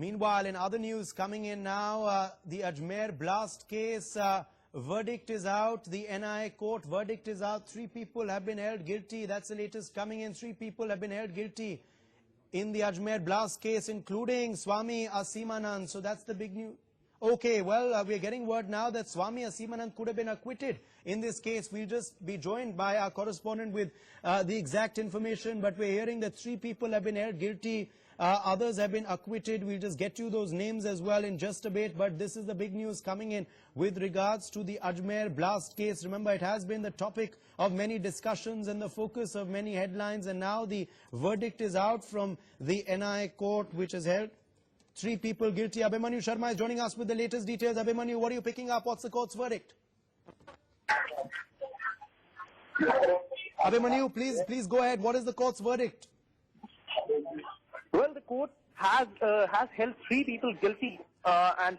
Meanwhile, in other news coming in now, the Ajmer blast case verdict is out. The NIA court verdict is out. 3 people have been held guilty. That's the latest coming in. 3 people have been held guilty in the Ajmer blast case, including Swami Asimanand. So that's the big news. Okay, well, we're getting word now that Swami Asimanand could have been acquitted in this case. We'll just be joined by our correspondent with the exact information, but we're hearing that 3 people have been held guilty. Others have been acquitted. We'll just get you those names as well in just a bit, but this is the big news coming in with regards to the Ajmer blast case. Remember, it has been the topic of many discussions and the focus of many headlines, and now the verdict is out from the NIA court, which has held 3 people guilty. Abhimanyu Sharma is joining us with the latest details. Abhimanyu, what are you picking up? What's the court's verdict? Abhimanyu, please go ahead. What is the court's verdict? Well, the court has held 3 people guilty, and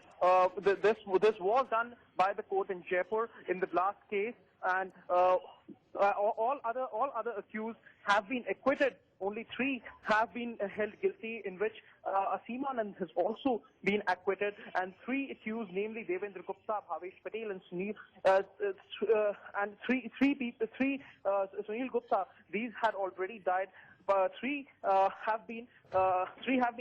this was done by the court in Jaipur in the blast case, and all other accused have been acquitted. Only 3 have been held guilty, in which Asimanand has also been acquitted, and 3 accused, namely Devendra Gupta, Bhavesh Patel, and Sunil, Sunil Gupta, these had already died. 3 have been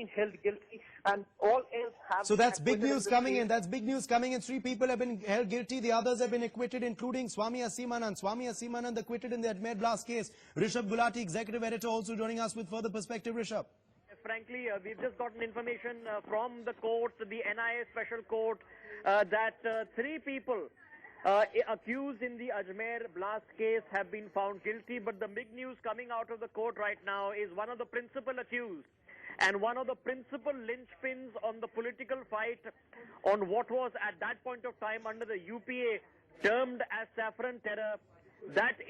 held guilty, and all else have. So that's big news coming in. That's big news coming in. 3 people have been held guilty. The others have been acquitted, including Swami Asimanand. Swami Asimanand acquitted in the Ajmer blast case. Rishabh Gulati, executive editor, also joining us with further perspective. Rishabh. Frankly, we've just gotten information from the court, the NIA special court, that 3 people accused in the Ajmer blast case have been found guilty. But the big news coming out of the court right now is one of the principal accused and one of the principal linchpins on the political fight on what was at that point of time under the UPA termed as saffron terror. That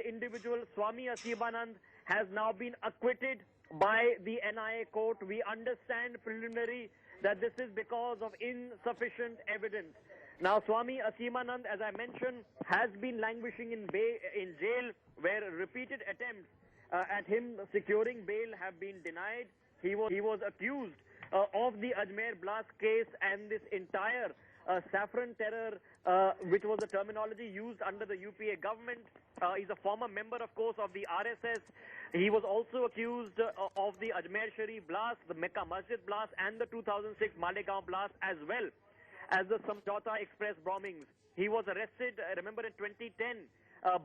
individual, Swami Asimanand, has now been acquitted by the NIA court. We understand preliminary that this is because of insufficient evidence. Now, Swami Asimanand, as I mentioned, has been languishing in jail, where repeated attempts at him securing bail have been denied. He was accused of the Ajmer blast case and this entire saffron terror, which was the terminology used under the UPA government. He's a former member, of course, of the RSS. He was also accused of the Ajmer Sharif blast, the Mecca Masjid blast, and the 2006 Malegaon blast, as well as the Samjhauta Express bombings. He was arrested, remember, in 2010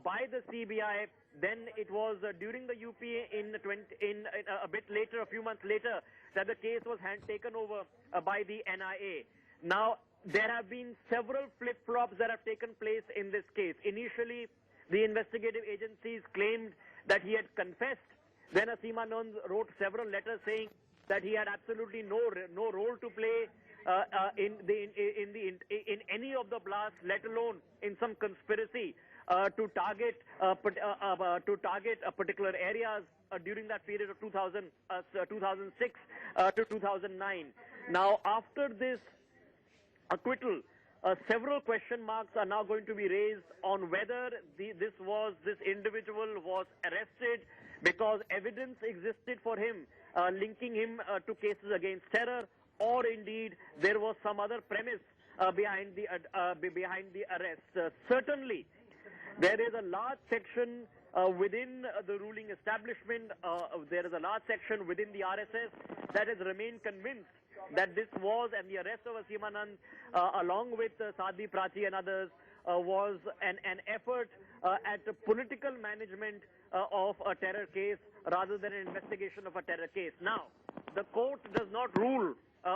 by the CBI. Then it was during the UPA in a bit later, a few months later, that the case was taken over by the NIA. Now, there have been several flip-flops that have taken place in this case. Initially, the investigative agencies claimed that he had confessed. Then Asimanand wrote several letters saying that he had absolutely no role to play in any of the blasts, let alone in some conspiracy to target particular areas during that period of 2006 to 2009. Now, after this acquittal, several question marks are now going to be raised on whether this individual was arrested because evidence existed for him linking him to cases against terror, or indeed there was some other premise behind the arrest. Certainly, there is a large section within the ruling establishment, there is a large section within the RSS that has remained convinced that this was, and the arrest of Asimanand along with Sadhvi Prachi and others was an effort at political management of a terror case rather than an investigation of a terror case. Now, the court does not rule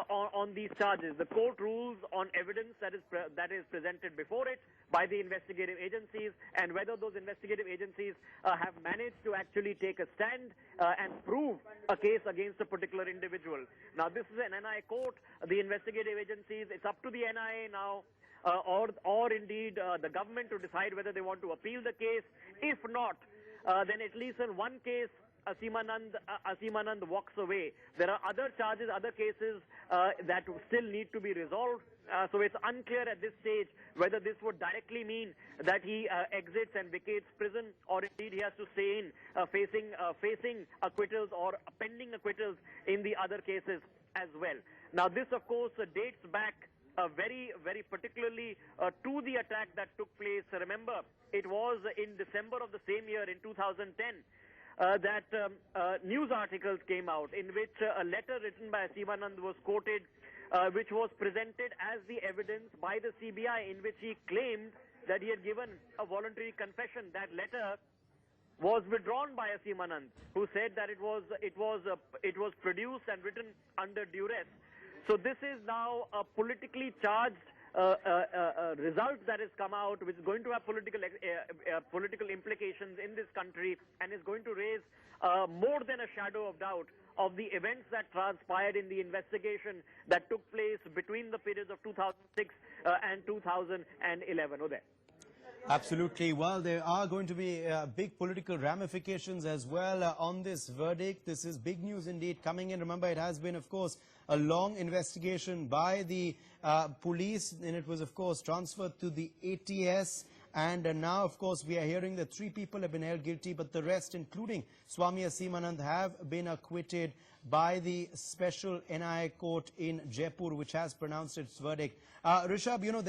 on these charges. The court rules on evidence that is presented before it by the investigative agencies, and whether those investigative agencies have managed to actually take a stand and prove a case against a particular individual. Now, this is an NIA court. The investigative agencies, it's up to the NIA now, or indeed the government, to decide whether they want to appeal the case. If not, then at least in one case, Asimanand walks away. There are other charges, other cases that still need to be resolved. So it's unclear at this stage whether this would directly mean that he exits and vacates prison, or indeed he has to stay in facing acquittals or pending acquittals in the other cases. as well. Now, this, of course, dates back very, very particularly to the attack that took place. Remember, it was in December of the same year, in 2010, that news articles came out in which a letter written by Asimanand was quoted, which was presented as the evidence by the CBI, in which he claimed that he had given a voluntary confession. That letter was withdrawn by Asimanand, who said that it was produced and written under duress. So this is now a politically charged result that has come out, which is going to have political implications in this country, and is going to raise more than a shadow of doubt of the events that transpired in the investigation that took place between the periods of 2006 and 2011. Uday. Absolutely. Well, there are going to be big political ramifications as well on this verdict. This is big news indeed coming in. Remember, it has been, of course, a long investigation by the police, and it was, of course, transferred to the ATS. And now, of course, we are hearing that 3 people have been held guilty, but the rest, including Swami Asimanand, have been acquitted by the special NIA court in Jaipur, which has pronounced its verdict. Rishabh, you know,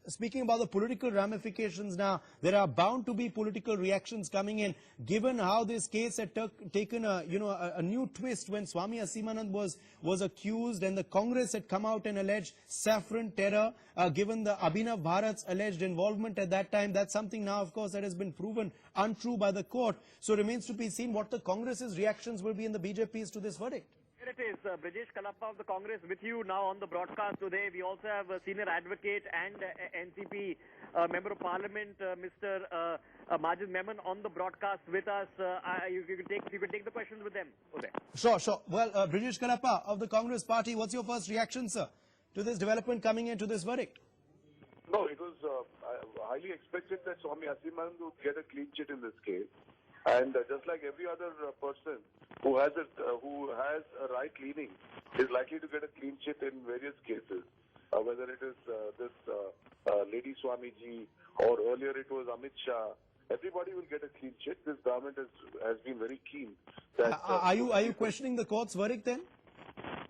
speaking about the political ramifications now, there are bound to be political reactions coming in, given how this case had taken a new twist when Swami Asimanand was accused, and the Congress had come out and alleged saffron terror, given the Abhinav Bharat's alleged involvement at that time. That's something now, of course, that has been proven untrue by the court. So it remains to be seen what the Congress's reactions will be in the BJP's to this verdict. Here it is, Brijesh Kalappa of the Congress with you now on the broadcast today. We also have a senior advocate and NCP Member of Parliament, Mr. Majid Memon, on the broadcast with us. You can take the questions with them. Uday. Sure. Well, Brijesh Kalappa of the Congress Party, what's your first reaction, sir, to this development coming into this verdict? No, it was highly expected that Swami Asimanand would get a clean sheet in this case. And just like every other person who has a right leaning is likely to get a clean sheet in various cases, whether it is this Lady Swamiji or earlier it was Amit Shah, everybody will get a clean sheet. This government has been very keen. That, are you questioning the court's verdict then?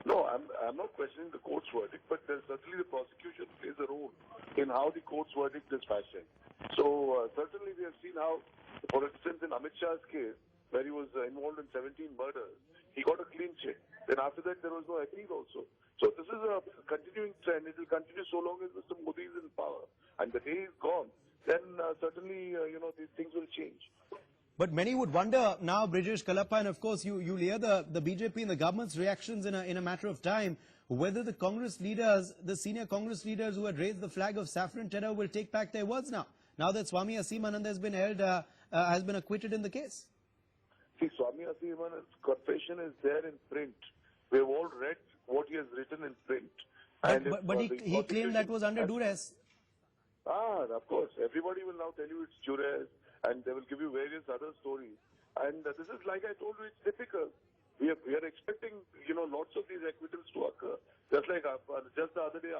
No, I'm not questioning the court's verdict, but certainly the prosecution plays a role in how the court's verdict is fashioned. So certainly we have seen how, for instance, in Amit Shah's case, where he was involved in 17 murders, he got a clean sheet. Then after that, there was no appeal also. So this is a continuing trend. It will continue so long as Mr. Modi is in power. And the day is gone, then certainly, these things will change. But many would wonder now, Brijesh Kalappa, and of course you'll hear the BJP and the government's reactions in a matter of time, whether the Congress leaders, the senior Congress leaders who had raised the flag of saffron terror will take back their words now that Swami Asimanand has been acquitted in the case. See, Swami Asimanand's confession is there in print. We have all read what he has written in print. But he claimed that was under duress. Of course. Everybody will now tell you it's duress, and they will give you various other stories. And this is, like I told you, it's typical. We are expecting, lots of these acquittals to occur. Just like just the other day,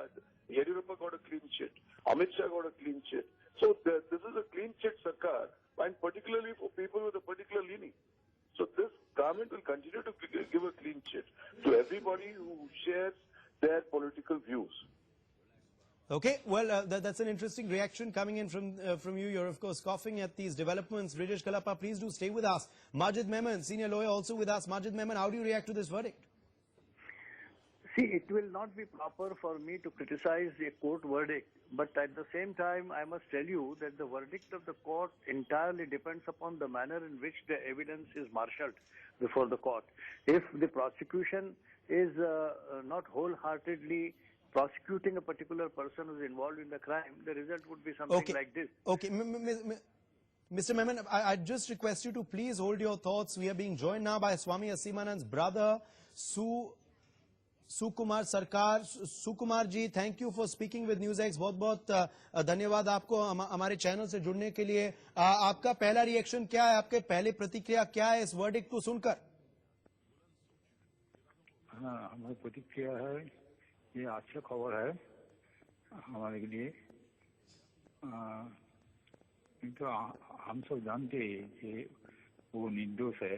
Yediyurappa got a clean sheet. Amit Shah got a clean sheet. So this is a clean sheet Sarkar, and particularly for people with a particular leaning. So this government will continue to give a clean sheet to everybody who shares their political views. Okay, well, that's an interesting reaction coming in from you. You're, of course, coughing at these developments. Brijesh Kalappa, please do stay with us. Majid Memon, senior lawyer, also with us. Majid Memon, how do you react to this verdict? See, it will not be proper for me to criticize a court verdict, but at the same time, I must tell you that the verdict of the court entirely depends upon the manner in which the evidence is marshaled before the court. If the prosecution is not wholeheartedly prosecuting a particular person who is involved in the crime, the result would be something like this. Okay, Mr. Memon, I just request you to please hold your thoughts. We are being joined now by Swami Asimanand's brother, Sukumar Sarkar. Sukumar ji, thank you for speaking with NewsX. बहुत-बहुत धन्यवाद आपको हमारे channel से जुड़ने के लिए. आपका पहला रिएक्शन क्या है? आपके पहले प्रतिक्रिया क्या है इस वर्डिक्ट को सुनकर? हाँ, हमारी प्रतिक्रिया है, ये अच्छा खबर है हमारे लिए. तो हम सब जानते हैं कि वो निर्दोष है.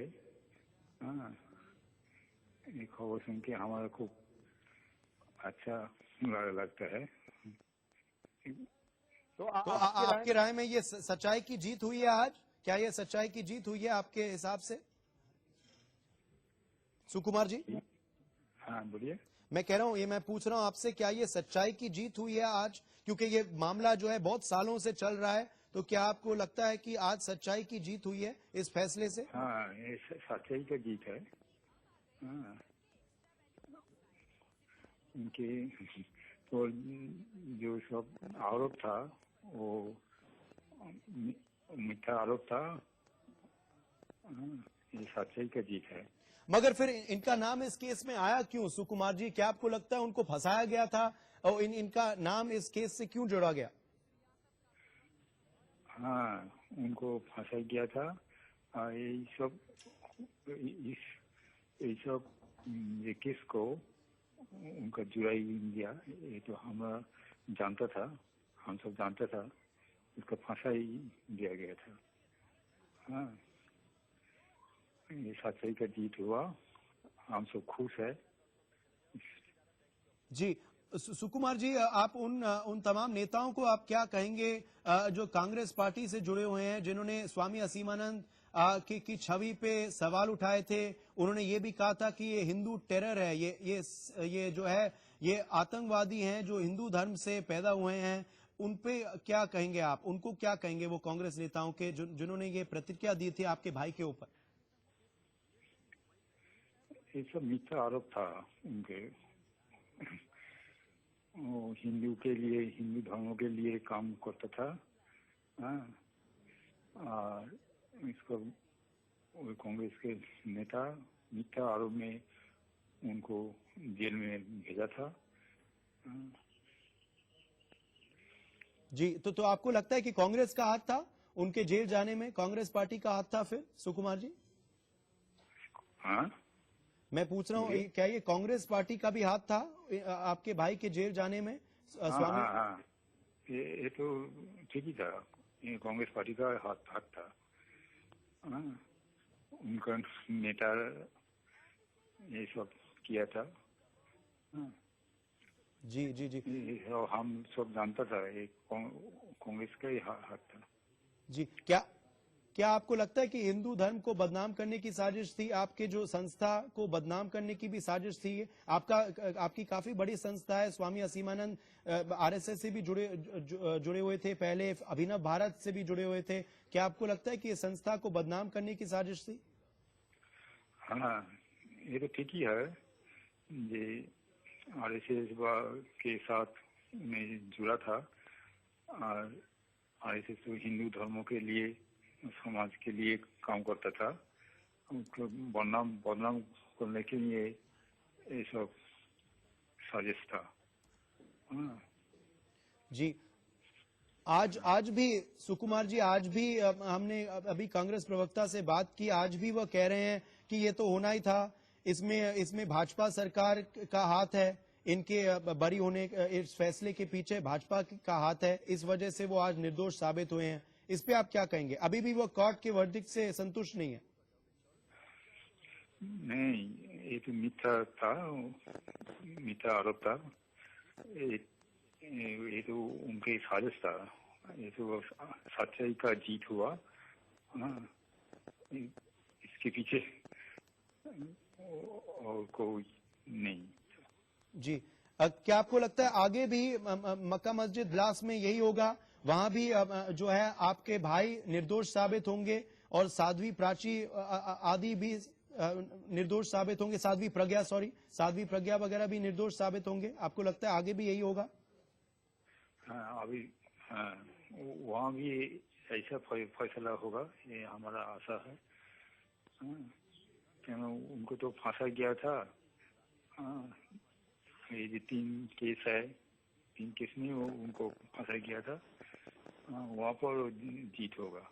ये खबर सुन के हमारा खूब अच्छा लगता है। तो आपकी राय में ये सच्चाई की जीत हुई है आज? क्या ये सच्चाई की जीत हुई है आपके हिसाब से? सुकुमार जी, हाँ बोलिए। मैं कह रहा हूं, ये मैं पूछ रहा हूं आपसे, क्या ये सच्चाई की जीत हुई है आज? क्योंकि ये मामला जो है बहुत सालों से चल रहा है, तो क्या आपको लगता है कि आज सच्चाई की जीत हुई है इस फैसले से? हाँ, ये सच्चाई का जीत है। हाँ, उनके तो जो सब आरोप था वो मिथ्या आरोप था। हाँ, ये सच्चाई का जीत है। मगर फिर इनका नाम इस केस में आया क्यों सुकुमार जी? क्या आपको लगता है उनको फंसाया गया था और इनका नाम इस केस से क्यों जोड़ा गया? हाँ, उनको फंसा गया था। ये सब ये किस को उनका जुड़ाई दिया, ये तो हम जानता था, हम सब जानता था, उसका फांसा ही दिया गया था। हाँ, ये सच्चाई का जीत हुआ, हम सब खुश है। जी, सुकुमार जी, आप उन तमाम नेताओं को आप क्या कहेंगे जो कांग्रेस पार्टी से जुड़े हुए हैं, जिन्होंने स्वामी असीमानंद की छवि पे सवाल उठाए थे? उन्होंने ये भी कहा था कि ये हिंदू टेरर है, ये जो है ये आतंकवादी हैं जो हिंदू धर्म से पैदा हुए हैं। उन पे क्या कहेंगे आप? उनको क्या कहेंगे वो कांग्रेस नेताओं के जिन्होंने ये प्रतिक्रिया दी थी आपके भाई के ऊपर? ये सब मिथ्या आरोप था उनके। वो हिंदू के लिए, हिंदू धर्मों के लिए काम करता था। हाँ, और इसको कांग्रेस के नेता मिथ्या आरोप में उनको जेल में भेजा था। जी, तो आपको लगता है कि कांग्रेस का हाथ था उनके जेल जाने में? कांग्रेस पार्टी का हाथ था फिर सुकुमार जी? हाँ, मैं पूछ रहा हूँ, क्या ये कांग्रेस पार्टी का भी हाथ था आपके भाई के जेल जाने में? स्वामी, हाँ, ये तो ठीक ही था, ये कांग्रेस पार्टी का हाथ था। हाँ, उनका नेता ये सब किया था। हाँ, जी जी जी और हम सब जानता था, ये कांग्रेस का ही हाथ था। जी, क्या आपको लगता है कि हिंदू धर्म को बदनाम करने की साजिश थी? आपके जो संस्था को बदनाम करने की भी साजिश थी? आपकी काफी बड़ी संस्था है, स्वामी असीमानंद आरएसएस से भी जुड़े हुए थे, पहले अभिनव भारत से भी जुड़े हुए थे। क्या आपको लगता है कि ये संस्था को बदनाम करने की साजिश थी? हाँ, ये तो ठीक ही है। ये आरएसएस के साथ में जुड़ा था, और आरएसएस तो हिंदू धर्मों के लिए, समाज के लिए काम करता था। उनको बदनाम करने के लिए ये सब साजिश था। हाँ। जी, आज भी सुकुमार जी, आज भी हमने अभी कांग्रेस प्रवक्ता से बात की, आज भी वह कह रहे हैं कि ये तो होना ही था, इसमें भाजपा सरकार का हाथ है, इनके बरी होने इस फैसले के पीछे भाजपा का हाथ है, इस वजह से वो आज निर्दोष साबित हुए हैं। इस पे आप क्या कहेंगे? अभी भी वो कोर्ट के वर्डिक्ट से संतुष्ट नहीं है? नहीं, ये तो मिथ्या था, मिथ्या आरोप था। ये तो उनके साजिश था। ये तो सच्चाई का जीत हुआ। हाँ, इसके पीछे और कोई नहीं। जी, क्या आपको लगता है आगे भी मक्का मस्जिद ब्लास्ट में यही होगा? वहां भी जो है आपके भाई निर्दोष साबित होंगे और साध्वी प्राची आदि भी निर्दोष साबित होंगे? साध्वी प्रज्ञा वगैरह भी निर्दोष साबित होंगे? आपको लगता है आगे भी यही होगा? हाँ, अभी वहाँ भी ऐसा फैसला होगा, ये हमारा आशा है। क्यों उनको तो फांसा गया था। ये जो 3 केस है, 3 केस में उनको फंसा गया था। वहाँ पर जीत होगा।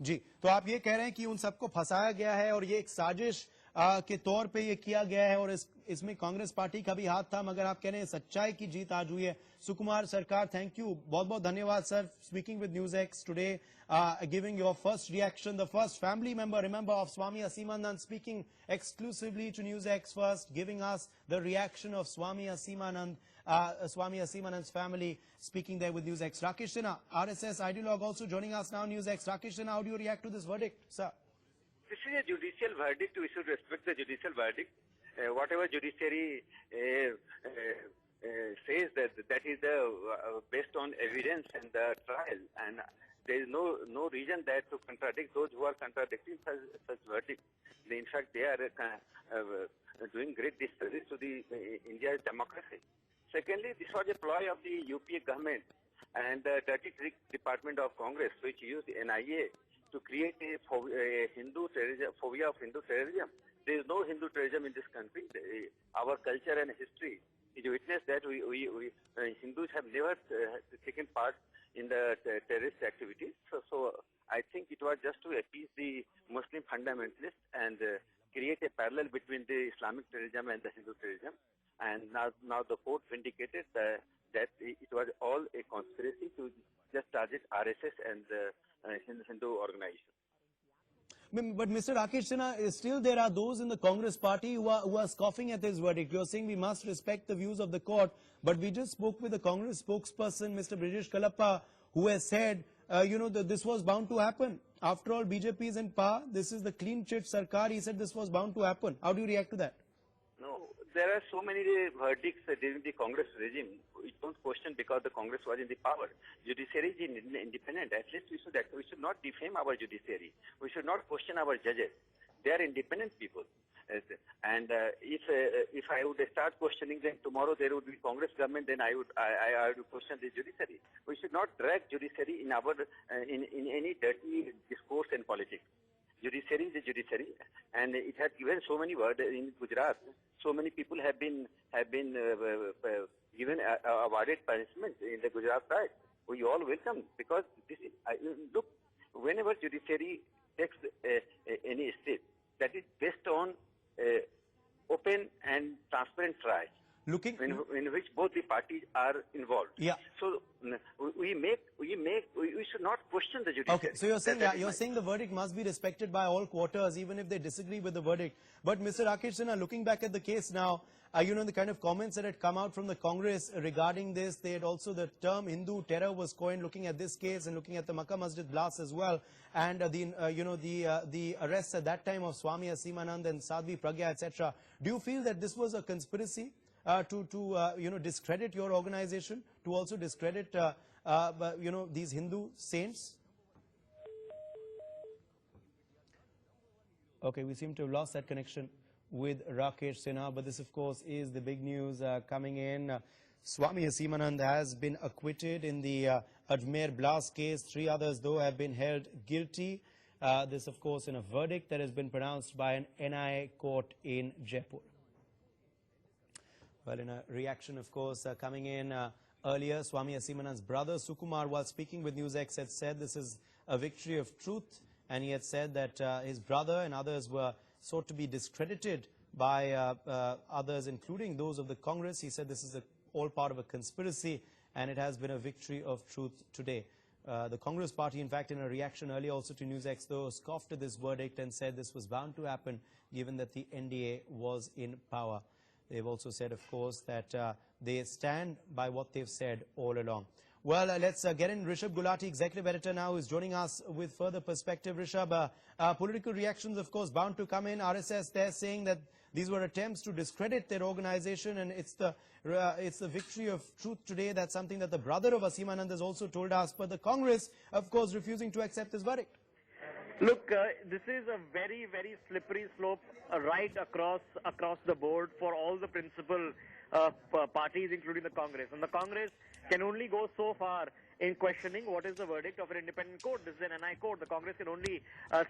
जी, तो आप ये कह रहे हैं कि उन सबको फंसाया गया है और ये एक साजिश के तौर पे ये किया गया है और इसमें कांग्रेस पार्टी का भी हाथ था, मगर आप कह रहे हैं सच्चाई की जीत आज हुई है। सुकुमार सरकार, थैंक यू, बहुत बहुत धन्यवाद sir, speaking with news x today, giving your first reaction, the first family member, remember, of Swami Asimanand, speaking exclusively to News X first, giving us the reaction of Swami Asimanand, Swami Asimanand's family, speaking there with News X. Rakesh Sinha, RSS ideologue, also joining us now, News X. Rakesh Sinha, how do you react to this verdict, sir? This is a judicial verdict. We should respect the judicial verdict. Whatever judiciary says that is based on evidence and the trial, and there is no reason that to contradict those who are contradicting such verdict. In fact, they are doing great disservice to the India's democracy. Secondly, this was a ploy of the UPA government and the dirty trick department of Congress, which used the NIA to create a Hindu terrorism, phobia of Hindu terrorism. There is no Hindu terrorism in this country. Our culture and history is witness that we Hindus have never taken part in the terrorist activities. So I think it was just to appease the Muslim fundamentalists and create a parallel between the Islamic terrorism and the Hindu terrorism. And now the court vindicated that it was all a conspiracy to just target RSS and Hindu organization. But Mr. Rakesh Sinha, still there are those in the Congress party who are scoffing at this verdict. You're saying we must respect the views of the court, but we just spoke with the Congress spokesperson, Mr. Brijesh Kalappa, who has said, that this was bound to happen. After all, BJP is in power. This is the clean chit Sarkar. He said this was bound to happen. How do you react to that? No, there are so many verdicts during the Congress regime. We don't question because the Congress was in the power. Judiciary is independent. At least we should not defame our judiciary. We should not question our judges. They are independent people. And if I would start questioning them tomorrow, there would be Congress government. Then I would question the judiciary. We should not drag judiciary in any dirty discourse and politics. Judiciary is a judiciary, and it has given so many words in Gujarat. So many people have been given awarded punishment in the Gujarat side. We all welcome, because this is, look, whenever judiciary takes any step, that is based on open and transparent trial, in which both the parties are involved. Yeah. So we should not question the judiciary. Okay. So you're saying the verdict must be respected by all quarters, even if they disagree with the verdict. But Mr. Rakesh Sinha, looking back at the case now, the kind of comments that had come out from the Congress regarding this, they had also, the term Hindu terror was coined, looking at this case and looking at the Makkah Masjid blast as well, and the arrests at that time of Swami Asimanand and Sadhvi Pragya, etc. Do you feel that this was a conspiracy to discredit your organization, to also discredit these Hindu saints? Okay, we seem to have lost that connection with Rakesh Sinha, but this of course is the big news coming in. Swami Asimanand has been acquitted in the Ajmer blast case. 3 others though have been held guilty. This of course in a verdict that has been pronounced by an NIA court in Jaipur. Well, in a reaction, of course, coming in earlier, Swami Asimanand's brother, Sukumar, while speaking with News X, had said this is a victory of truth, and he had said that his brother and others were sought to be discredited by others, including those of the Congress. He said this is all part of a conspiracy, and it has been a victory of truth today. The Congress party, in fact, in a reaction earlier also to News X, though, scoffed at this verdict and said this was bound to happen, given that the NDA was in power. They've also said, of course, that they stand by what they've said all along. Well, let's get in Rishabh Gulati, executive editor now, who is joining us with further perspective. Rishabh, political reactions, of course, bound to come in. RSS, they're saying that these were attempts to discredit their organization, and it's the victory of truth today. That's something that the brother of Asimanand has also told us. But the Congress, of course, refusing to accept this verdict. Look, this is a very, very slippery slope right across the board for all the principal parties, including the Congress. And the Congress can only go so far in questioning what is the verdict of an independent court. This is an NI court. The Congress can only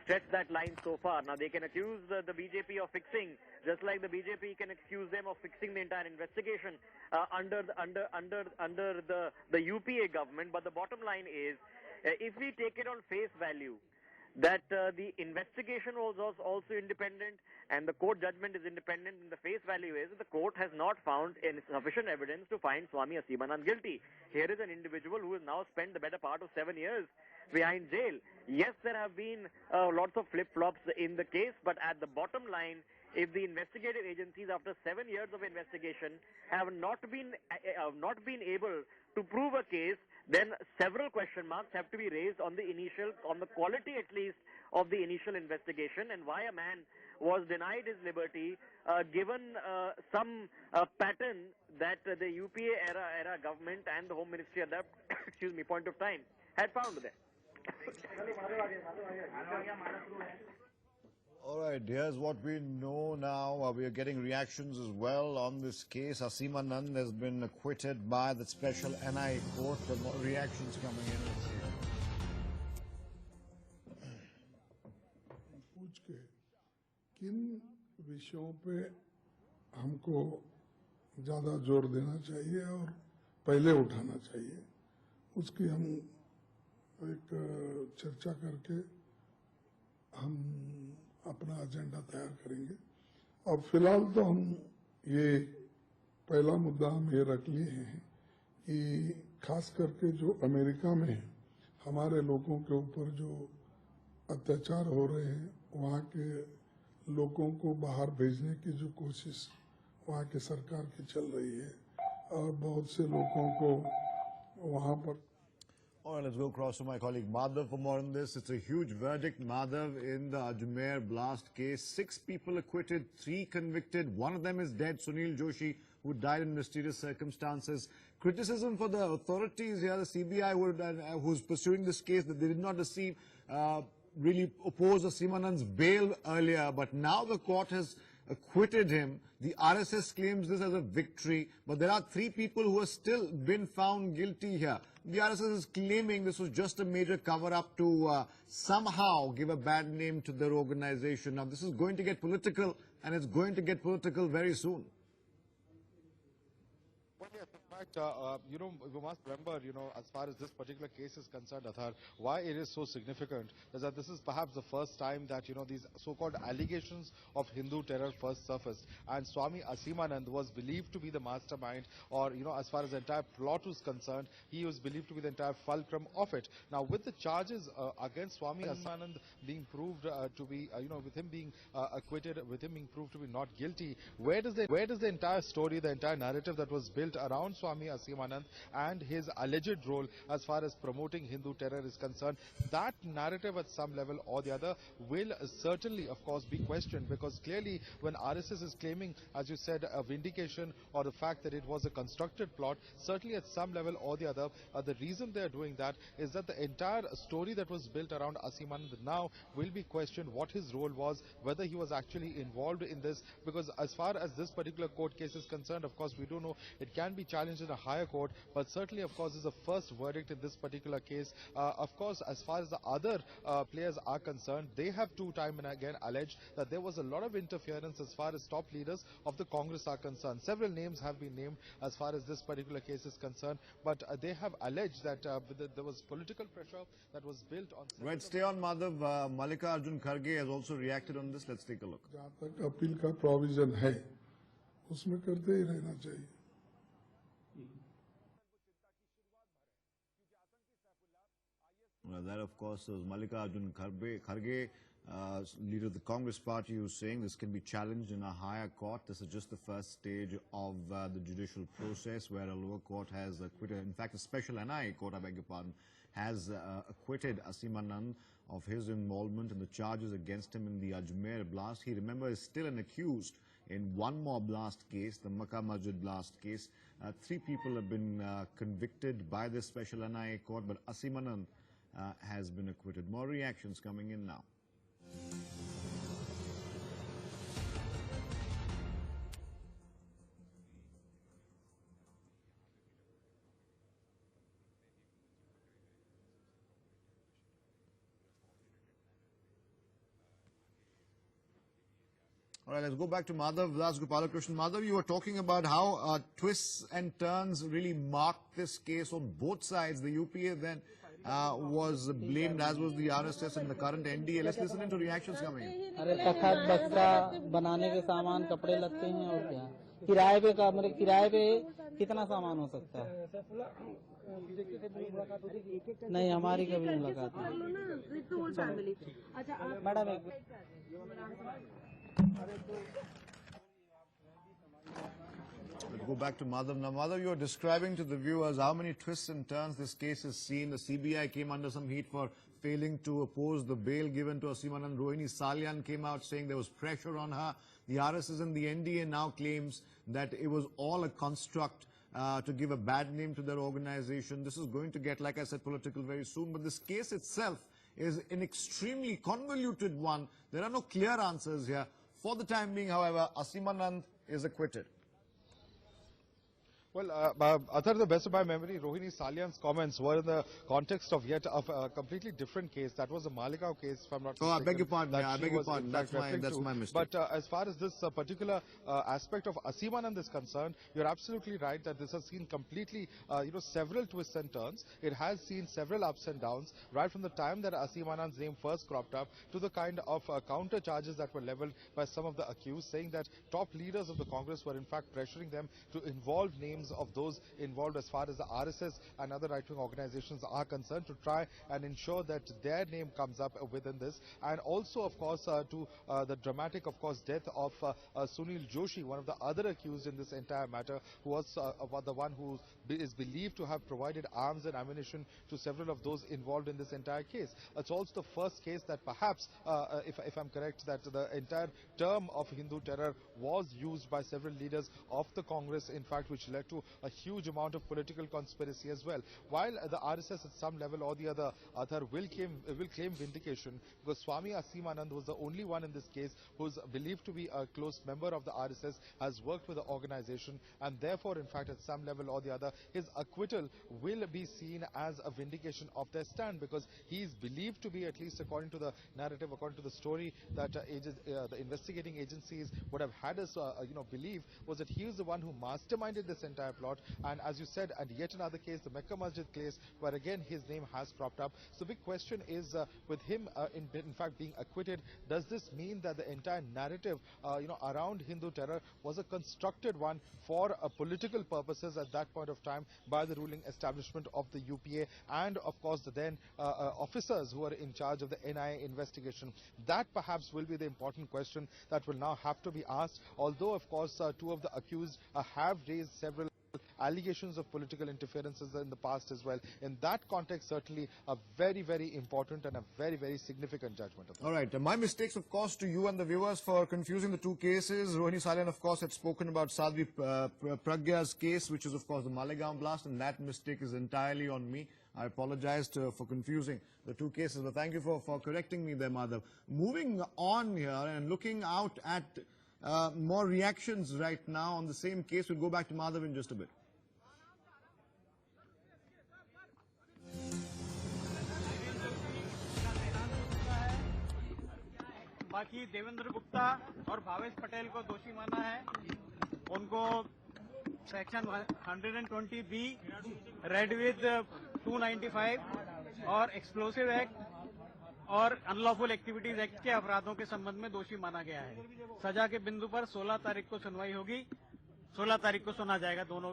stretch that line so far. Now, they can accuse the BJP of fixing, just like the BJP can accuse them of fixing the entire investigation under the UPA government. But the bottom line is, if we take it on face value, that the investigation was also independent and the court judgment is independent, and the face value is that the court has not found sufficient evidence to find Swami Aseemanand guilty. Here is an individual who has now spent the better part of 7 years behind jail. Yes, there have been lots of flip-flops in the case, but at the bottom line, if the investigative agencies, after 7 years of investigation, have not been able to prove a case, then several question marks have to be raised on the quality at least of the initial investigation, and why a man was denied his liberty given some pattern that the UPA era government and the Home Ministry at that point of time had found there. All right, here's what we know now. We are getting reactions as well on this case. Aseemanand has been acquitted by the special NIA court. The more reactions coming in. Let's see. पूछ के किन विषयों पे हमको ज़्यादा जोर देना चाहिए और पहले उठाना चाहिए, उसकी हम एक चर्चा करके हम अपना एजेंडा तैयार करेंगे। अब फिलहाल तो हम ये पहला मुद्दा हम ये रख लिए हैं कि खास करके जो अमेरिका में हमारे लोगों के ऊपर जो अत्याचार हो रहे हैं, वहाँ के लोगों को बाहर भेजने की जो कोशिश वहाँ की सरकार की चल रही है और बहुत से लोगों को वहाँ पर। All right, let's go across to my colleague Madhav for more on this. It's a huge verdict, Madhav, in the Ajmer blast case. 6 people acquitted, 3 convicted. One of them is dead, Sunil Joshi, who died in mysterious circumstances. Criticism for the authorities here, the CBI, who's pursuing this case, that they did not receive, really oppose Aseemanand's bail earlier, but now the court has acquitted him. The RSS claims this as a victory, but there are 3 people who have still been found guilty here. The RSS is claiming this was just a major cover-up to somehow give a bad name to their organization. Now, this is going to get political, and it's going to get political very soon. Well, yes, in fact, we must remember, as far as this particular case is concerned, Athar, why it is so significant is that this is perhaps the first time that, these so-called allegations of Hindu terror first surfaced. And Swami Aseemanand was believed to be the mastermind, or, as far as the entire plot was concerned, he was believed to be the entire fulcrum of it. Now, with the charges against Swami Aseemanand being proved to be, with him being acquitted, with him being proved to be not guilty, where does the entire story, the entire narrative that was built around Swami Aseemanand and his alleged role as far as promoting Hindu terror is concerned, that narrative at some level or the other will certainly, of course, be questioned, because clearly when RSS is claiming, as you said, a vindication or the fact that it was a constructed plot, certainly at some level or the other, the reason they are doing that is that the entire story that was built around Aseemanand now will be questioned, what his role was, whether he was actually involved in this, because as far as this particular court case is concerned, of course, we do know it can be challenged in a higher court, but certainly, of course, is the first verdict in this particular case. Of course, as far as the other players are concerned, they have time and again alleged that there was a lot of interference as far as top leaders of the Congress are concerned. Several names have been named as far as this particular case is concerned, but they have alleged that there was political pressure that was built on... Right, stay on, Madhav. Mallikarjun Kharge has also reacted on this. Let's take a look. जहाँ तक appeal का provision है, उसमें करते ही रहना चाहिए। Well, that, of course, was Mallikarjun Kharge, leader of the Congress party, who's saying this can be challenged in a higher court. This is just the first stage of the judicial process, where a lower court has acquitted, in fact, a special NIA court, I beg your pardon, has acquitted Aseemanand of his involvement in the charges against him in the Ajmer blast. He, remember, is still an accused in one more blast case, the Makkah Masjid blast case. 3 people have been convicted by this special NIA court, but Aseemanand has been acquitted. More reactions coming in now. All right, let's go back to Madhav Das Gopalakrishnan. Madhav, you were talking about how twists and turns really marked this case on both sides. The UPA then was blamed, as was the RSS and the current NDA. Let's listen into reactions coming in. अरे तखत बक्सा बनाने के सामान कपड़े लगते हैं और क्या किराए पे कमरे किराए पे कितना सामान हो सकता है नहीं हमारी कभी मुलाकात नहीं madam Go back to Madhav. Now, Madhav, you are describing to the viewers how many twists and turns this case has seen. The CBI came under some heat for failing to oppose the bail given to Asimanand. Rohini Salyan came out saying there was pressure on her. The RSS and the NDA now claims that it was all a construct to give a bad name to their organization. This is going to get, like I said, political very soon. But this case itself is an extremely convoluted one. There are no clear answers here. For the time being, however, Asimanand is acquitted. Well, Athar, the best of my memory, Rohini Salyan's comments were in the context of yet of a completely different case. That was a Maligaon case, if I'm not mistaken. Oh, I beg your pardon. I beg your pardon. That's my mistake. But as far as this particular aspect of Asimanand is concerned, you're absolutely right that this has seen completely, several twists and turns. It has seen several ups and downs, right from the time that Asimanand's name first cropped up to the kind of counter charges that were leveled by some of the accused, saying that top leaders of the Congress were in fact pressuring them to involve names of those involved as far as the RSS and other right-wing organizations are concerned to try and ensure that their name comes up within this. And also, of course, to the dramatic, of course, death of Sunil Joshi, one of the other accused in this entire matter, who was the one who is believed to have provided arms and ammunition to several of those involved in this entire case. It's also the first case that perhaps, if I'm correct, that the entire term of Hindu terror was used by several leaders of the Congress, in fact, which led to a huge amount of political conspiracy as well. While the RSS at some level or the other will claim vindication, because Swami Asimanand was the only one in this case who's believed to be a close member of the RSS, has worked with the organization, and therefore, in fact, at some level or the other, his acquittal will be seen as a vindication of their stand, because he is believed to be, at least according to the narrative, according to the story that the investigating agencies would have had us believe, was that he was the one who masterminded this entire plot. And as you said, and yet another case, the Mecca Masjid case, where again his name has cropped up. So big question is, with him in fact being acquitted, does this mean that the entire narrative around Hindu terror was a constructed one for political purposes at that point of time by the ruling establishment of the UPA and of course the then officers who were in charge of the NIA investigation? That perhaps will be the important question that will now have to be asked, although of course two of the accused have raised several allegations of political interferences in the past as well. In that context, certainly a very, very important and a very, very significant judgment. All right. My mistakes, of course, to you and the viewers for confusing the two cases. Rohini Salyan, of course, had spoken about Sadhvi Pragya's case, which is, of course, the Maligaon blast, and that mistake is entirely on me. I apologize for confusing the two cases, but thank you for correcting me there, Madhav. Moving on here and looking out at more reactions right now on the same case. We'll go back to Madhav in just a bit. बाकी देवेंद्र गुप्ता और भावेश पटेल को दोषी माना है. उनको section 120B read with 295 और explosive act और unlawful activities act के अपराधों के संबंध में दोषी माना गया है. सजा के बिंदु पर 16 तारीख को सुनवाई होगी. 16 तारीख को सुना जाएगा दोनों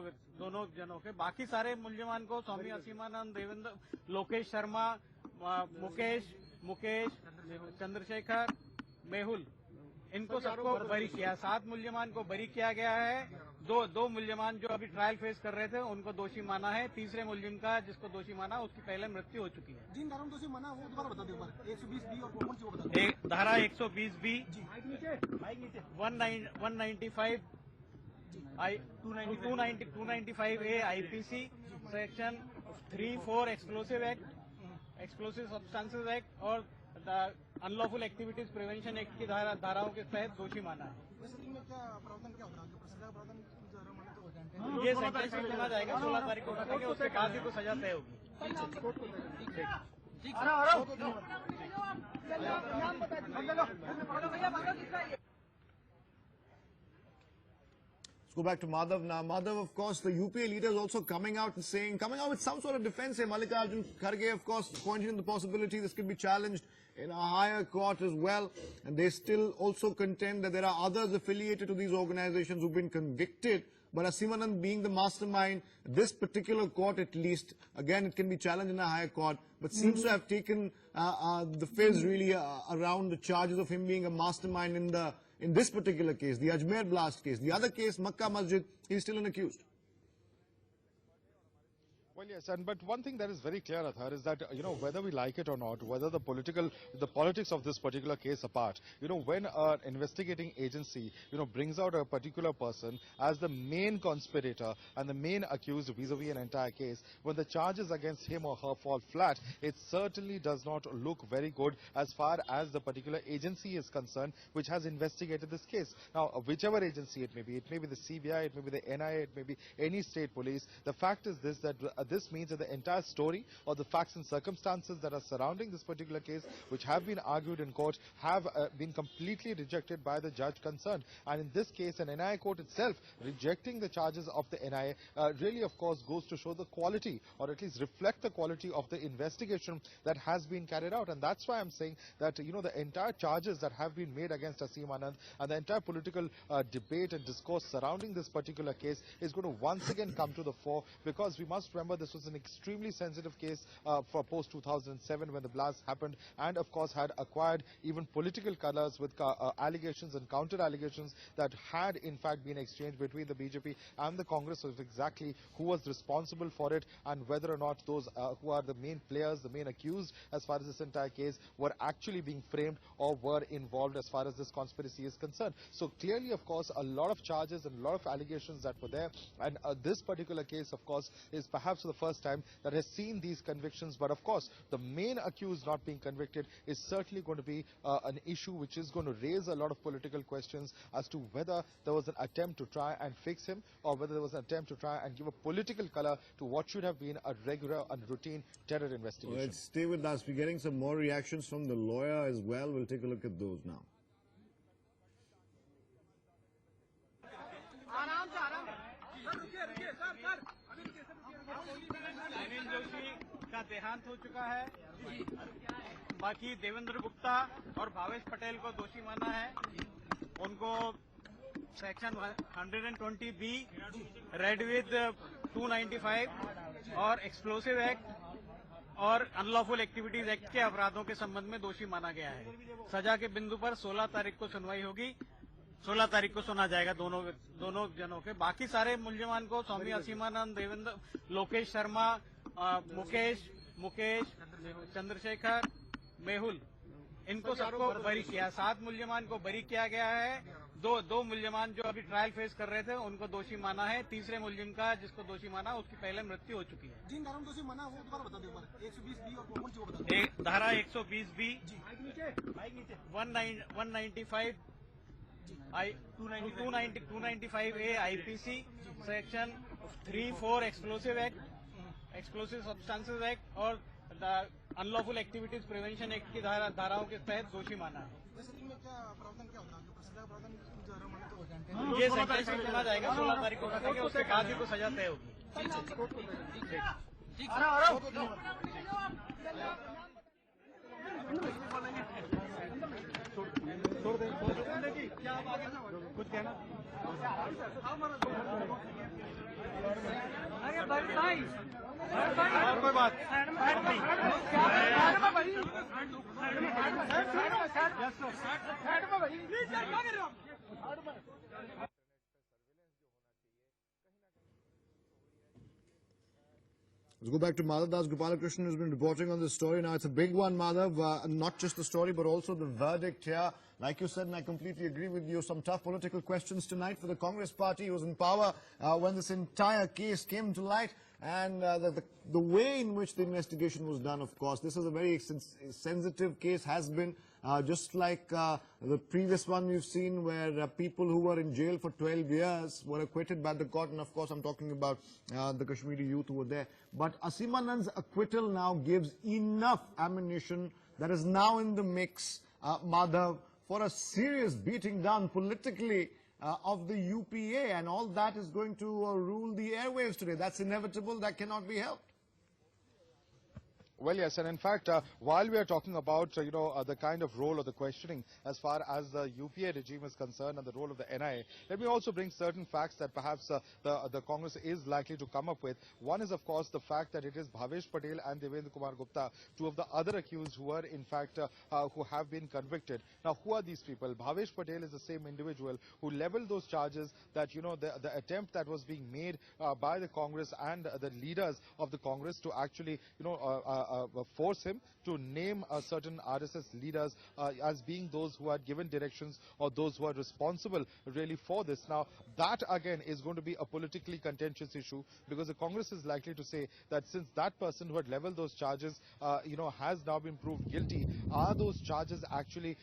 जनों के. बाकी सारे मुलजिमान को स्वामी असीमानंद, देवेंद्र, लोकेश शर्मा, मुकेश, चंद्रशेखर, मेहुल, इनको सबको बरी किया. 7 मुलजिमान को बरी किया गया है. दो मुलजिमान जो अभी ट्रायल फेस कर रहे थे उनको दोषी माना है. तीसरे मुलजिम का जिसको दोषी माना उसकी पहले मृत्यु हो चुकी है. जिन धाराओं में दोषी माना वो दोबारा बता दो. 120B और कौन सी वो बता दो. धारा 120B, 195 295A IPC, section 3-4 explosive act, explosive substances act और अनलॉफुल एक्टिविटीज प्रिवेंशन एक्ट की धाराओं के तहत दोषी माना है. ये सेंटेंस सुना जाएगा. 16 तारीख को सुनेंगे, उसके बाद ही तो सजा तय होगी. Let's go back to Madhav now. Madhav, of course, the UPA leaders also coming out with some sort of defense here. Mallikarjun Kharge, of course, pointing to the possibility this could be challenged in a higher court as well. And they still also contend that there are others affiliated to these organizations who've been convicted. But Aseem Anand being the mastermind, this particular court at least, again, it can be challenged in a higher court, but seems to have taken the fizz really around the charges of him being a mastermind in this particular case, the Ajmer blast case. The other case, Makkah Masjid, he's still an accused. Well, yes, but one thing that is very clear, Athar, is that, whether we like it or not, whether the politics of this particular case apart, when an investigating agency, brings out a particular person as the main conspirator and the main accused vis-a-vis an entire case, when the charges against him or her fall flat, it certainly does not look very good as far as the particular agency is concerned, which has investigated this case. Now, whichever agency it may be the CBI, it may be the NIA, it may be any state police, the fact is this, that this means that the entire story or the facts and circumstances that are surrounding this particular case, which have been argued in court, have been completely rejected by the judge concerned. And in this case, an NIA court itself rejecting the charges of the NIA really, of course, goes to show the quality, or at least reflect the quality of the investigation that has been carried out. And that's why I'm saying that, the entire charges that have been made against Aseem Anand and the entire political debate and discourse surrounding this particular case is going to once again come to the fore, because we must remember this was an extremely sensitive case for post-2007 when the blast happened, and of course had acquired even political colors with allegations and counter-allegations that had in fact been exchanged between the BJP and the Congress of exactly who was responsible for it and whether or not those who are the main players, the main accused as far as this entire case, were actually being framed or were involved as far as this conspiracy is concerned. So clearly, of course, a lot of charges and a lot of allegations that were there, and this particular case, of course, is perhaps the first time that has seen these convictions. But of course, the main accused not being convicted is certainly going to be an issue which is going to raise a lot of political questions as to whether there was an attempt to try and fix him, or whether there was an attempt to try and give a political color to what should have been a regular and routine terror investigation. Well, stay with us. We're getting some more reactions from the lawyer as well. We'll take a look at those now. Sunil Joshi का देहांत हो चुका है। बाकी देवेंद्र गुप्ता और भावेश पटेल को दोषी माना है। उनको सेक्शन 120B रेड विद 295 और एक्सप्लोसिव एक्ट और अनलॉफुल एक्टिविटीज एक्ट के अपराधों के संबंध में दोषी माना गया है। सजा के बिंदु पर 16 तारीख को सुनवाई होगी। 16 तारीख को सुना जाएगा दोनों जनों के। बाकी सारे मुल्जिमान को स्वामी असीम आनंद, देवेंद्र, लोकेश शर्मा, मुकेश, चंद्रशेखर, मेहुल, इनको सबको बरी किया। 7 मुल्जिमान को बरी किया गया है। दो मुल्जिमान जो अभी ट्रायल फेस कर रहे थे उनको दोषी माना है। तीसरे मुल्जिम का जिसको दोषी माना उसकी पहले मृत्यु हो चुकी है। जिन धाराओं दोषी माना वो दोबारा बता दो। 120B और कौन सी वो बता दो। धारा 120B, 195 295A IPC, section 3-4 explosive act, explosive substances act और अनलॉफुल एक्टिविटीज प्रिवेंशन एक्ट की धाराओं के तहत दोषी माना है। ये सेंटेंस सुना जाएगा 16 तारीख को, उसके बाद ही को सजा तय होगी। कुछ कहना और कोई बात Let's go back to Madhav Das Gopalakrishnan, who's been reporting on this story. Now, it's a big one, Madhav. Not just the story, but also the verdict here. Like you said, and I completely agree with you, some tough political questions tonight for the Congress party, who was in power when this entire case came to light. And the way in which the investigation was done, of course, this is a very sensitive case, has been. Just like the previous one we've seen, where people who were in jail for 12 years were acquitted by the court, and of course I'm talking about the Kashmiri youth who were there. But Aseem Anand's acquittal now gives enough ammunition that is now in the mix, Madhav, for a serious beating down politically of the UPA, and all that is going to rule the airwaves today. That's inevitable. That cannot be helped. Well, yes, and in fact, while we are talking about, the kind of role of the questioning as far as the UPA regime is concerned and the role of the NIA, let me also bring certain facts that perhaps the Congress is likely to come up with. One is, of course, the fact that it is Bhavesh Patel and Devendra Kumar Gupta, two of the other accused who are, in fact, who have been convicted. Now, who are these people? Bhavesh Patel is the same individual who leveled those charges that, the attempt that was being made by the Congress and the leaders of the Congress to actually, force him to name certain RSS leaders as being those who had given directions or those who are responsible really for this. Now, that again is going to be a politically contentious issue, because the Congress is likely to say that since that person who had leveled those charges, has now been proved guilty, are those charges actually,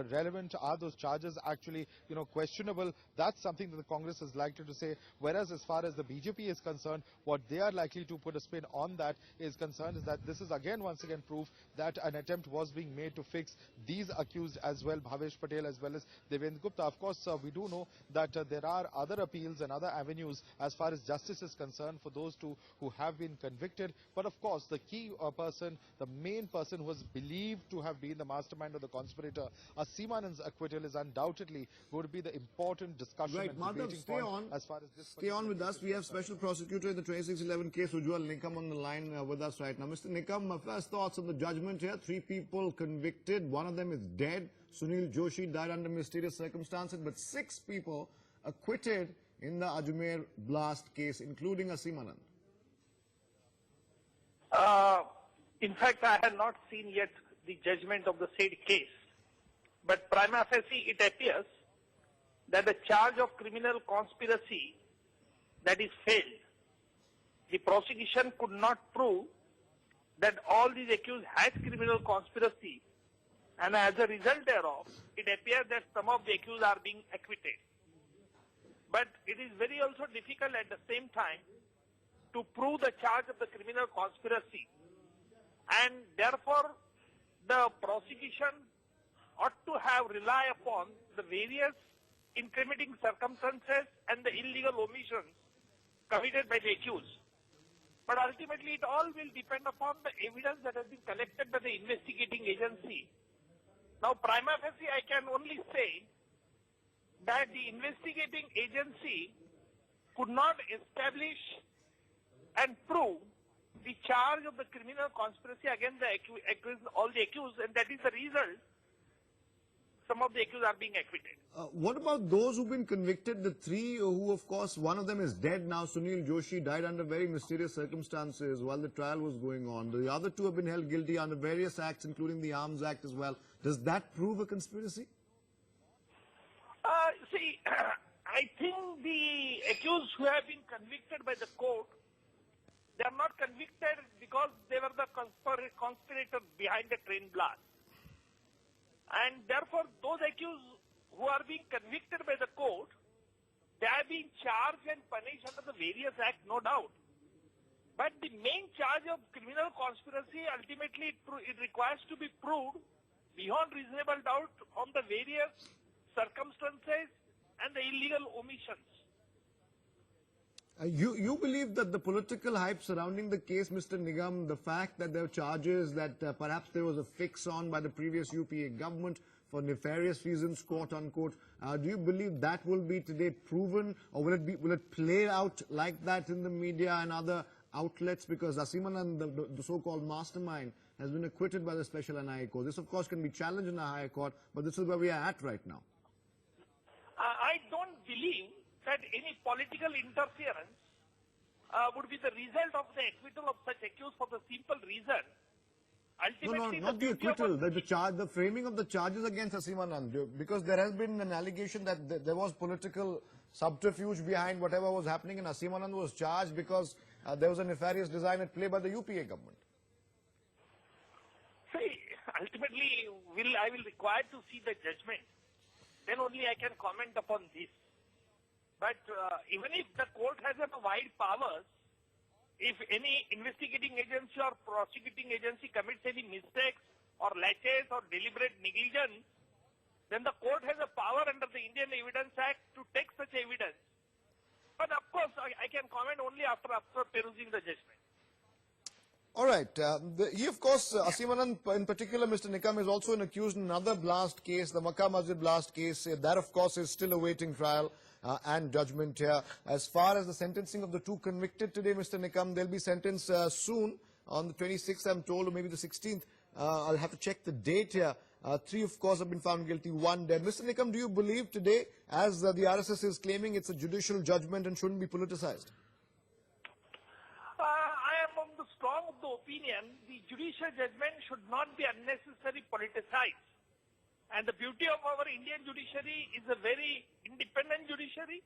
relevant? Are those charges actually, questionable? That's something that the Congress is likely to say. Whereas as far as the BJP is concerned, what they are likely to put a spin on that is concerned is that this is once again proof that an attempt was being made to fix these accused as well, Bhavesh Patel as well as Devendra Gupta. Of course, we do know that there are other appeals and other avenues as far as justice is concerned for those two who have been convicted. But of course, the key person, the main person who was believed to have been the mastermind of the conspirator, Asimanand's acquittal, is undoubtedly going to be the important discussion and debating point as far as this. Stay on with us. We have Special Prosecutor in the 2611 case, Ujjwal Nikam, on the line with us right now. Mr. Nikam, first thoughts on the judgment here. 3 people convicted. 1 of them is dead. Sunil Joshi died under mysterious circumstances, but 6 people acquitted in the Ajmer blast case, including Asimanand. In fact, I have not seen yet the judgment of the said case. But prima facie, it appears that the charge of criminal conspiracy that is failed. The prosecution could not prove that all these accused had criminal conspiracy, and as a result thereof, it appears that some of the accused are being acquitted. But it is very also difficult at the same time to prove the charge of the criminal conspiracy, and therefore the prosecution ought to have relied upon the various incriminating circumstances and the illegal omissions committed by the accused. But ultimately, it all will depend upon the evidence that has been collected by the investigating agency. Now, prima facie, I can only say that the investigating agency could not establish and prove the charge of the criminal conspiracy against all the accused, and that is the result. Some of the accused are being acquitted. What about those who've been convicted? The 3 who, of course, one of them is dead now. Sunil Joshi died under very mysterious circumstances while the trial was going on. The other 2 have been held guilty under various acts, including the Arms Act as well. Does that prove a conspiracy? See, I think the accused who have been convicted by the court, they are not convicted because they were the conspirators behind the train blast. And therefore, those accused who are being convicted by the court, they are being charged and punished under the various acts, no doubt. But the main charge of criminal conspiracy, ultimately, it requires to be proved beyond reasonable doubt on the various circumstances and the illegal omissions. You believe that the political hype surrounding the case, Mr. Nigam, the fact that there were charges that perhaps there was a fix on by the previous UPA government for nefarious reasons, quote unquote, do you believe that will be today proven, or will it play out like that in the media and other outlets? Because Asimanand, the so-called mastermind, has been acquitted by the Special NIA Court. This, of course, can be challenged in a higher court, but this is where we are at right now. I don't believe that any political interference would be the result of the acquittal of such accused, for the simple reason. Ultimately, not the acquittal, the framing of the charges against Asimanand, because there has been an allegation that there was political subterfuge behind whatever was happening, and Asimanand was charged because there was a nefarious design at play by the UPA government. See, ultimately, I will require to see the judgment. Then only I can comment upon this. But even if the court has a wide powers, if any investigating agency or prosecuting agency commits any mistakes or laches or deliberate negligence, then the court has a power under the Indian Evidence Act to take such evidence. But of course, I can comment only after perusing the judgment. All right. He, of course, Asim Anand in particular, Mr. Nikam, is also an accused in another blast case, the Makkah Masjid blast case. That, of course, is still awaiting trial and judgment here. As far as the sentencing of the two convicted today, Mr. Nikam, they'll be sentenced soon on the 26th, I'm told, or maybe the 16th. I'll have to check the date here. Three, of course, have been found guilty, one dead. Mr. Nikam, do you believe today, as the RSS is claiming, it's a judicial judgment and shouldn't be politicized? I am of the strong of the opinion the judicial judgment should not be unnecessarily politicized. And the beauty of our Indian judiciary is a very independent judiciary,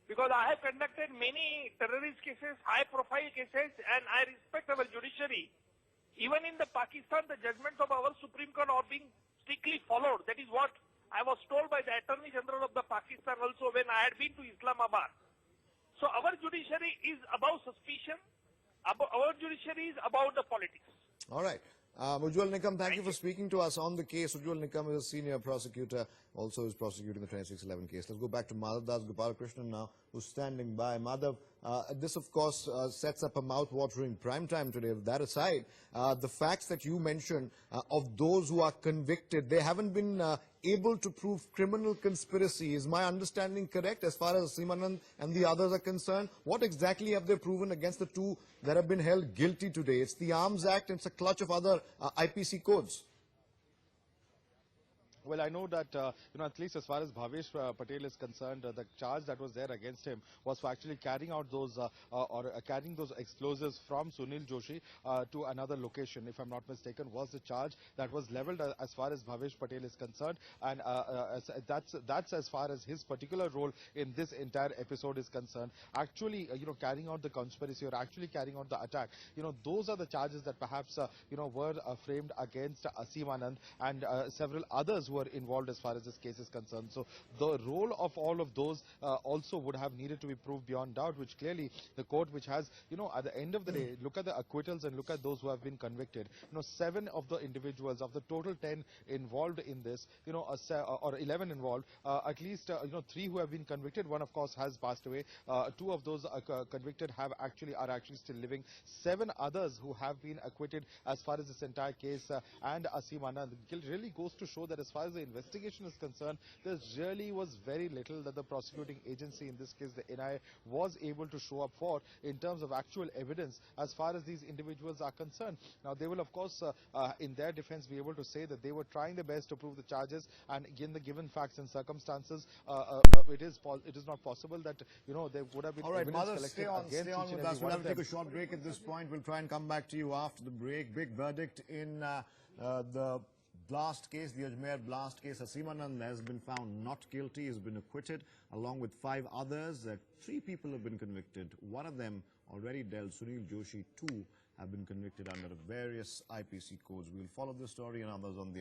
because I have conducted many terrorist cases, high-profile cases, and I respect our judiciary. Even in the Pakistan, the judgments of our Supreme Court are being strictly followed. That is what I was told by the Attorney General of the Pakistan also when I had been to Islamabad. So our judiciary is above suspicion. Our judiciary is about the politics. All right. Ujjwal Nikam, thank you for speaking to us on the case. Ujjwal Nikam is a senior prosecutor, also is prosecuting the 2611 case. Let's go back to Madhav Das Gopalakrishnan now, who's standing by. Madhav, this, of course, sets up a mouth-watering prime time today. That aside, the facts that you mentioned of those who are convicted, they haven't been able to prove criminal conspiracy. Is my understanding correct as far as Asim Anand and the others are concerned? What exactly have they proven against the two that have been held guilty today? It's the Arms Act and it's a clutch of other IPC codes. Well, I know that, at least as far as Bhavesh Patel is concerned, the charge that was there against him was for actually carrying out those, carrying those explosives from Sunil Joshi to another location, if I'm not mistaken, was the charge that was leveled as far as Bhavesh Patel is concerned. And that's as far as his particular role in this entire episode is concerned. Actually, carrying out the conspiracy or actually carrying out the attack, those are the charges that perhaps, were framed against Asim Anand and several others who were involved as far as this case is concerned. So the role of all of those also would have needed to be proved beyond doubt, which clearly the court, which has, at the end of the day, look at the acquittals and look at those who have been convicted. 7 of the individuals of the total 10 involved in this, or 11 involved, at least 3 who have been convicted. One, of course, has passed away. 2 of those convicted are actually still living. 7 others who have been acquitted as far as this entire case and Asim Anand. It really goes to show that as far as the investigation is concerned, there really was very little that the prosecuting agency, in this case the NIA, was able to show up for in terms of actual evidence as far as these individuals are concerned. Now, they will, of course, in their defense, be able to say that they were trying their best to prove the charges, and in the given facts and circumstances, it is not possible that there would have been. All right, evidence Madhav, collected stay on with us. We'll have to take a short them. break at this point. We'll try and come back to you after the break. Big verdict in the blast case, the Ajmer blast case. Asim Anand has been found not guilty, has been acquitted, along with 5 others. 3 people have been convicted. One of them already dealt, Sunil Joshi. 2 have been convicted under various IPC codes. We'll follow this story and others on the